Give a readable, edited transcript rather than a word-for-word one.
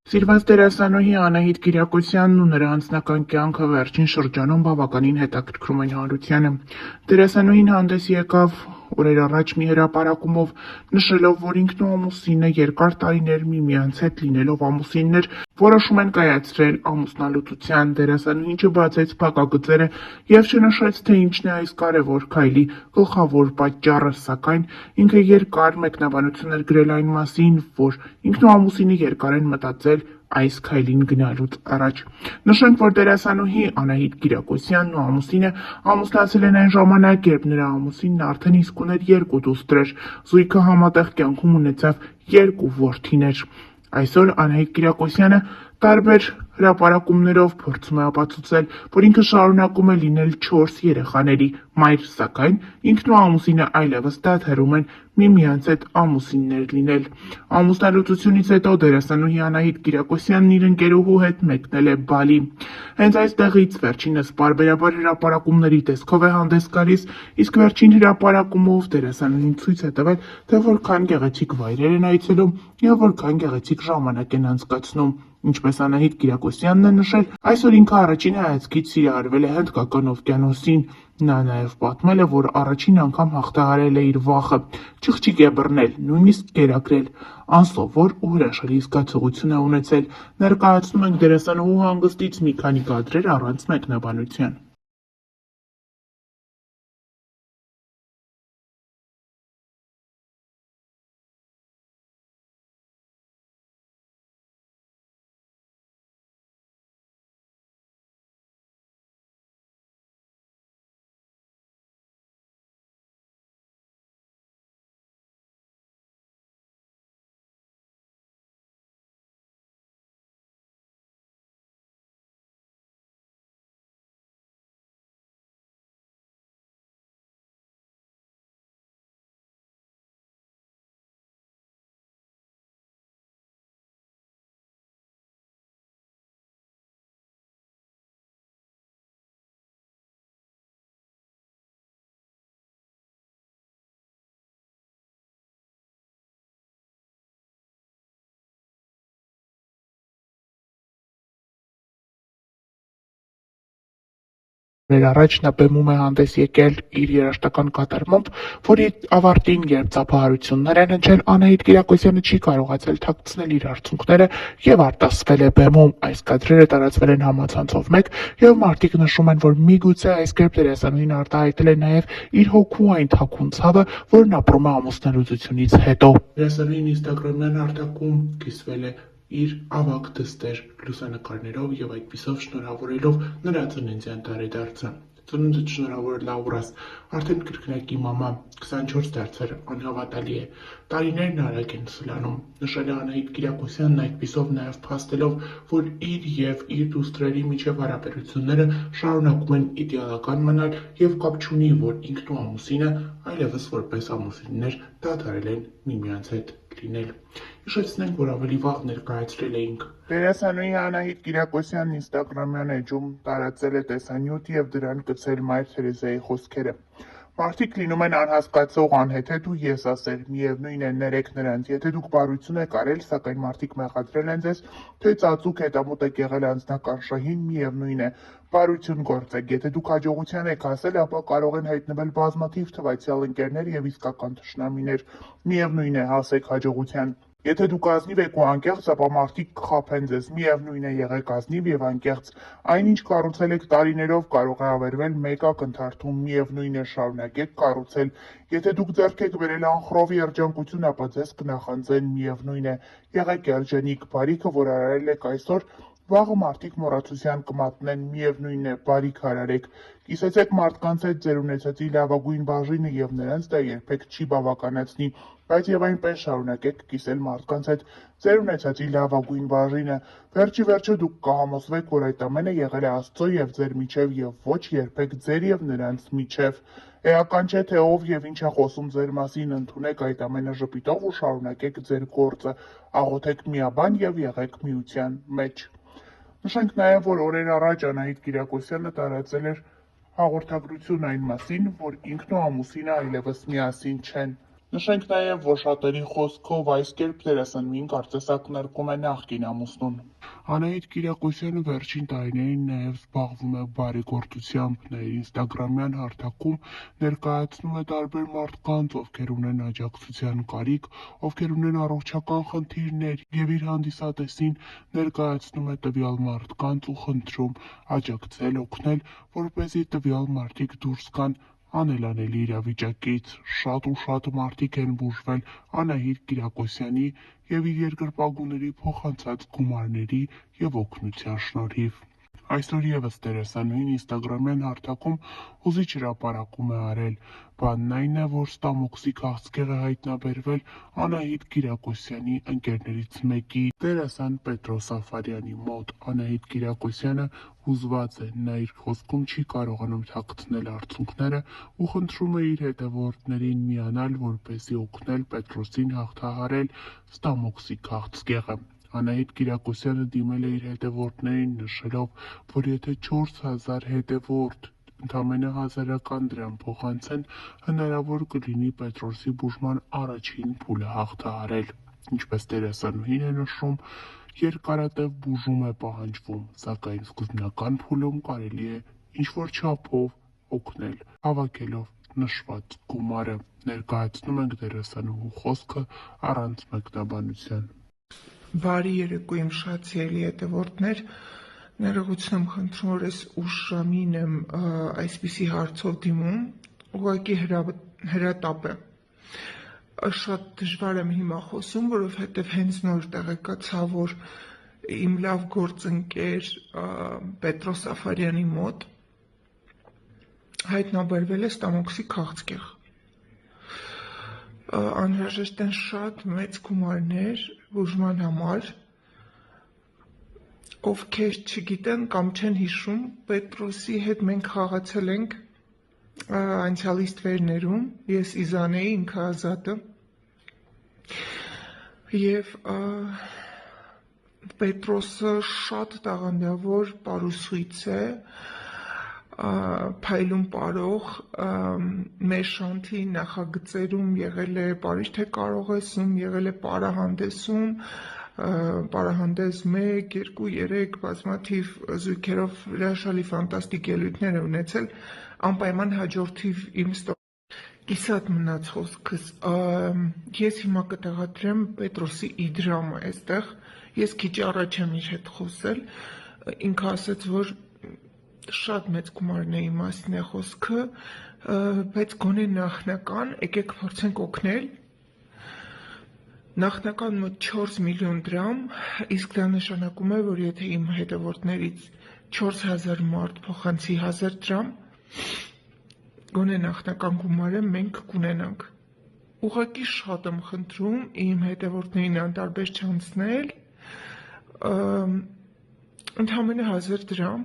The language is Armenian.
Սիրված դերասանուհի Անահիտ Կիրակոսյանն ու նրա անձնական կյանքը վերջին շրջանում բավականին հետաքրքրում են հանրությանը։ Դերասանուհին հանդես եկավ օրեր առաջ մի հրապարակումով, նշելով, որ ինքն ու ամուսինը երկար տարիներ միմյանց հետ լինելով ամուսիններ, որոշում են կայացրել ամուսնալուծության։ Դերասանուհին չբացեց փակագծերը եւ չնշեց, թե ինչն է այս կարևոր քայլի գլխավոր պատճառը, սակայն ինքը երկար մեկնաբանություն էր գրել այն մասին, որ ինքն ու ամուսինը երկար են մտածել այս քայլին գնալուց առաջ։ Նշենք, որ դերասանուհի Անահիտ Կիրակոսյանն ու ամուսինը ամուսնացել են այն ժամանակ, երբ նրա ամուսինն արդեն իսկ ուներ 2 դուստր, զույգը համատեղ կյանքում ունեցավ 2 որդիներ։ Այսօր Անահիտ Կիրակոսյանը տարբեր հրապարակումներով փորձում է ապացուցել, որ ինքը շարունակում է լինել 4 երեխաների մայր, սակայն ինքն ու ամուսինը այլևս դադարում են միմյանց հետ ամուսիններ լինել։ Ամուսնալուծությունից հետո դերասանուհի Անահիտ Կիրակոսյանն իր ընկերուհու հետ մեկնել է Բալի։ Հենց այստեղից վերջինս պարբերաբար հրապարակումների տեսքով է հանդես գալիս, իսկ վերջին հրապարակումով դերասանուհին ցույց է տվել, թե որքան գեղեցիկ վայրեր են այցելում եւ որքան գեղեցիկ ժամանակ են անցկացնում։ Ինչպես Անահիտ Կիրակոսյանն է նշել, այսօր ինքը առաջին հայացքից սիրահարվել է Հնդկական օվկիանոսին։ Նա նաև պատմել է, որ առաջին անգամ հաղթահարել է իր վախը, չղջիկ է բռնել, նույնիսկ կերակրել, անսովոր ու հրաշալի զգացողություն է ունեցել։ Ներկայացնում ենք դերասանուհու հանգստից մի քանի կադրեր առանց մեկնաբանության։ Օրեր առաջ նա բեմում է հանդես եկել իր երաժշտական կատարմամբ, որի ավարտին, երբ ծափահարություններ են հնչել, Անահիտ Կիրակոսյանը չի կարողացել թաքցնել իր արցունքները եւ արտասվել է բեմում։ Այս կադրերը տարածվել են համացանցով մեկ եւ մարդիկ նշում են, որ միգուցե այս կերպ դերասանուհին արտահայտել է նաեւ իր հոգու այն թաքուն ցավը, որն ապրում է ամուսնալուծությունից հետո։ Դերասանուհին ինստագրամյան արտակում կիսվել է իր ավագ դստեր լուսանկարներով եւ այդպիսով շնորհավորելով նրա ծննդյան տարեդարձը։ Ծնունդդ շնորհավոր Լաուրաս, արդեն կրկնակի մամա, 24 դարձեր, անհավատալի է, տարիներն արագ են սլանում, նշել է Անահիտ Կիրակոսյանն այդպիսով նաեւ փաստելով, որ իր եւ իր դուստրերի միջև հարաբերությունները շարունակում են իդեալական մնալ եւ կապ չունի, որ ինքն ու ամուսինը այլևս որպես ամուսիններ դադարել են միմյանց հետ լինել։ Հիշեցնենք, որ ավելի վաղ ներկայացրել էինք։ Դերասանուհի Անահիտ Կիրակոսյանն ինստագրամյան էջում տարածել է տեսանյութ եւ դրան գցել Մայր Թերեզիայի խոսքերը։ Մարդիկ լինում են անհասկացող, անհեթեթ ու եսասեր, միևնույն է ներեք նրանց, եթե դուք բարություն եք արել, սակայն մարդիկ մեղադրել են ձեզ, թե ծածուկ հետամուտ եք եղել անձնական շահին, միևնույն է, բարություն գործեք, եթե դուք հաջողության եք հասել, ապա կարող են հայտնվել բազմաթիվ թվացյալ ընկերներ եւ իսկական թշնամիներ, միևնույն է, հասեք հաջողության։ Եթե դուք ազնիվ եք ու անկեղծ, ապա մարդիկ կխաբեն ձեզ, միևնույն է, եղեք ազնիվ եւ անկեղծ։ Այնինչ կառուցել եք տարիներով, կարող է ավերվել մեկ ակնթարթում, միևնույն է, շարունակեք կառուցել։ Եթե դուք ձեռք եք բերել անխռով երջանկություն, ապա ձեզ կնախանձեն, միևնույն է, եղեք երջանիկ, բարիքը, որ արարել եք այսօր, վաղը մարդիկ մոռացության կմատնեն, միևնույն է, բարիք արարեք։ Կիսեցեք մարդկանց հետ ձեր ունեցածի լավագույն բաժինը եւ նրանց դա երբեք չի բավականացնի, բայց եւ այնպես շարունակեք կիսել մարդկանց հետ ձեր ունեցածի լավագույն բաժինը։ Վերջի վերջո դուք կհամոզվեք, որ այդ ամենը եղել է Աստծո եւ ձեր միջև եւ ոչ երբեք ձեր եւ նրանց միջև։ Էական չէ, թե ով եւ ինչ է խոսում ձեր մասին, ընդունեք այդ ամենը ժպիտով ու շարունակեք ձեր գործը, աղոթեք միաբան եւ եղեք միության մեջ։ Նշենք նաեւ, որ օրեր առաջ Անահիտ Կիրակոսյանը տարածել էր հաղորդագրություն այն մասին, որ ինքն ու ամուսինը այլևս միասին չեն։ Նշենք նաև, որ շատերի խոսքով այս կերպ դերասանուհին կարծես ակնարկում է նախկին ամուսնուն։ Անահիտ Կիրակոսյանը վերջին տարիներին նաև զբաղվում է բարեգործությամբ, իր ինստագրամյան հարթակում ներկայացնում է տարբեր մարդկանց, ովքեր ունեն աջակցության կարիք, ովքեր ունեն առողջական խնդիրներ, եւ իր հանդիսատեսին ներկայացնում է տվյալ մարդկանց ու խնդրում աջակցել, օգնել, որպեսզի տվյալ մարդիկ դուրս գան անելանելի իրավիճակից։ Շատ ու շատ մարդիկ են բուժվել Անահիտ Կիրակոսյանի և իր երկրպագուների փոխանցած գումարների և օգնության շնորհիվ։ Այսօր ևս դերասանուհին ինստագրամյան հարթակում հուզիչ հրապարակում է արել։ Բանն այն է, որ ստամոքսի քաղցկեղ է հայտնաբերվել Անահիտ Կիրակոսյանի ընկերներից մեկի՝ դերասան Պետրոս Աֆարյանի մոտ։ Անահիտ Կիրակոսյանը հուզված է, նա իր խոսքում չի կարողանում թաքցնել արցունքները ու խնդրում է իր հետևորդներին միանալ, որպեսզի օգնել Պետրոսին հաղթահարել ստամոքսի քաղցկեղը։ Անահիտ Կիրակոսյանը դիմել է իր հետևորդներին, նշելով, որ եթե 4000 հետևորդ ընդամենը 1000 դրամ փոխանցեն, հնարավոր կլինի Պետրոսի բուժման առաջին փուլը հաղթահարել։ Ինչպես դերասանուհին է նշում, երկարատև բուժում է պահանջվում, սակայն սկզբնական փուլում կարելի է ինչ-որ չափով օգնել, հավաքելով նշված գումարը։ Ներկայացնում ենք դերասանուհու խոսքը առանց մեկնաբանության։ Բարի երեկո իմ շատ սիրելի հետևորդներ, ներողություն եմ խնդրում, որ այս ուշ ժամին եմ այսպիսի հարցով դիմում, ուղղակի հրատապ է։ Շատ դժվար եմ հիմա խոսում, որովհետև հենց նոր տեղեկացա, որ իմ լավ գործընկեր Պետրոս Աֆարյանի մոտ հայտնաբերվել է ստամոքսի քաղցկեղ։ Անհրաժեշտ են շատ մեծ գումարներ բուժման համար, ովքեր չգիտեն կամ չեն հիշում, Պետրոսի հետ մենք խաղացել ենք անցյալի ստվերներում, ես Իզանեի, ինքը Ազատը, և Պետրոսը շատ տաղանդավոր պարուսույց է, փայլուն պարող, մեր շանթի նախագծերում եղել է «Պարիժ թե կարող ես»-ում, եղել է պարահանդեսում, պարահանդես 1, 2, 3 բազմաթիվ զույգերով հրաշալի ֆանտաստիկ ելույթներ է ունեցել, անպայման հաջորդիվ իմ կիսատ մնաց խոսքս, ես հիմա կտեղադրեմ Պետրոսի իդրամը այստեղ, ես քիչ առաջ եմ իր հետ խոսել, ինքը ասաց, որ շատ մեծ գումարների մասին է խոսքը, բայց գոնե նախնական, եկեք փորձենք օգնել, նախնական մոտ 4 միլիոն դրամ, իսկ դա նշանակում է, որ եթե իմ հետևորդներից 4000 մարդ փոխանցի 1000 դրամ, գոնե նախնական գումարը մենք կունենանք։ Ուղղակի շատ եմ խնդրում իմ հետևորդներին անտարբեր չանցնել, ընդամենը 1000 դրամ,